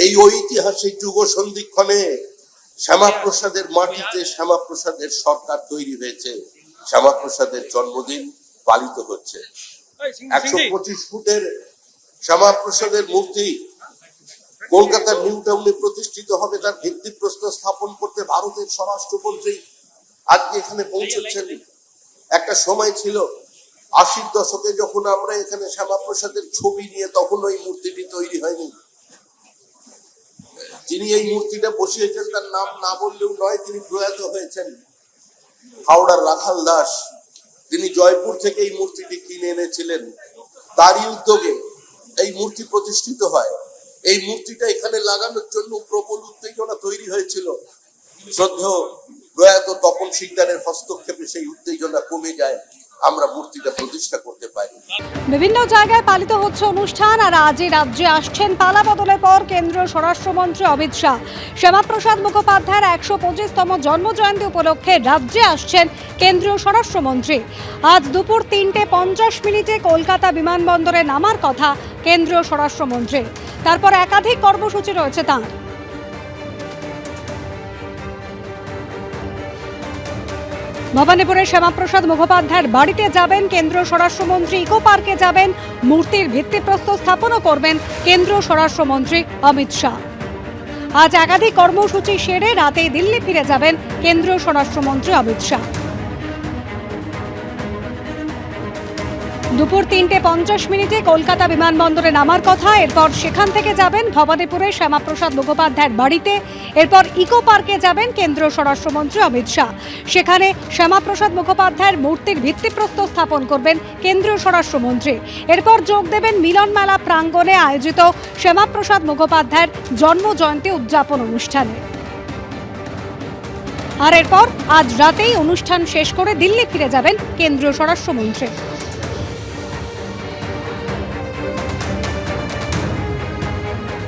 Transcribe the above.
এই ঐতিহাসিক যুগ সন্ধিক্ষণে শ্যামাপ্রসাদের মাটিতে শ্যামাপ্রসাদের সরকার তৈরি হয়েছে। শ্যামাপ্রসাদের জন্মদিন পালিত হচ্ছে। 125 ফুটের শ্যামাপ্রসাদের মূর্তি কলকাতার নিউ টাউনে প্রতিষ্ঠিত হবে। তার ভিত্তিপ্রস্তর স্থাপন করতে ভারতের স্বরাষ্ট্রমন্ত্রী আজকে এখানে পৌঁছেছেন। একটা সময় ছিল 80-র দশকে যখন আমরা এখানে শ্যামাপ্রসাদের ছবি নিয়ে, তখন ওই মূর্তিটি তৈরি হয়নি। যিনি এই মূর্তিটা বসিয়েছেন তার নাম না বললেও নয়, তিনি প্রয়াত হয়েছেন। হাওড়ার রাখাল দাস, তিনি জয়পুর থেকে এই মূর্তিটি কিনে এনেছিলেন। তারই উদ্যোগে এই মূর্তি প্রতিষ্ঠিত হয়। এই মূর্তিটা এখানে লাগানোর জন্য প্রবল উত্তেজনা তৈরি হয়েছিল। শ্রদ্ধেয় প্রয়াত তপন শিকদারের হস্তক্ষেপে সেই উত্তেজনা কমে যায়, আমরা মূর্তিটা প্রতিষ্ঠা করতে পারি। বিভিন্ন জায়গায় পালিত হচ্ছে অনুষ্ঠান। আর আজই রাজ্যে আসছেন পালা বদলের পর কেন্দ্রীয় স্বরাষ্ট্রমন্ত্রী অমিত শাহ। শ্যামাপ্রসাদ মুখোপাধ্যায়ের 125তম জন্মজয়ন্তী উপলক্ষে রাজ্যে আসছেন কেন্দ্রীয় স্বরাষ্ট্রমন্ত্রী। আজ দুপুর 3:50 কলকাতা বিমানবন্দরে নামার কথা কেন্দ্রীয় স্বরাষ্ট্রমন্ত্রী। তারপর একাধিক কর্মসূচি রয়েছে তাঁর। ভবানীপুরের শ্যামাপ্রসাদ মুখোপাধ্যায়ের বাড়িতে যাবেন কেন্দ্রীয় স্বরাষ্ট্রমন্ত্রী। ইকো পার্কে যাবেন, মূর্তির ভিত্তিপ্রস্তর স্থাপনও করবেন কেন্দ্রীয় স্বরাষ্ট্রমন্ত্রী অমিত শাহ। আজ একাধিক কর্মসূচি সেরে রাতে দিল্লি ফিরে যাবেন কেন্দ্রীয় স্বরাষ্ট্রমন্ত্রী অমিত শাহ। দুপুর 3:50 কলকাতা বিমানবন্দরে নামার কথা। এরপর সেখান থেকে যাবেন ভবানীপুরে শ্যামাপ্রসাদ মুখোপাধ্যায়ের বাড়িতে। এরপর ইকো পার্কে যাবেন কেন্দ্রীয় স্বরাষ্ট্রমন্ত্রী অমিত শাহ। সেখানে শ্যামাপ্রসাদ মুখোপাধ্যায়ের মূর্তির ভিত্তিপ্রস্তর স্থাপন করবেন কেন্দ্রীয় স্বরাষ্ট্রমন্ত্রী। এরপর যোগ দেবেন মিলন মেলা প্রাঙ্গণে আয়োজিত শ্যামাপ্রসাদ মুখোপাধ্যায়ের জন্মজয়ন্তী উদযাপন অনুষ্ঠানে। আর এরপর আজ রাতেই অনুষ্ঠান শেষ করে দিল্লি ফিরে যাবেন কেন্দ্রীয় স্বরাষ্ট্রমন্ত্রী।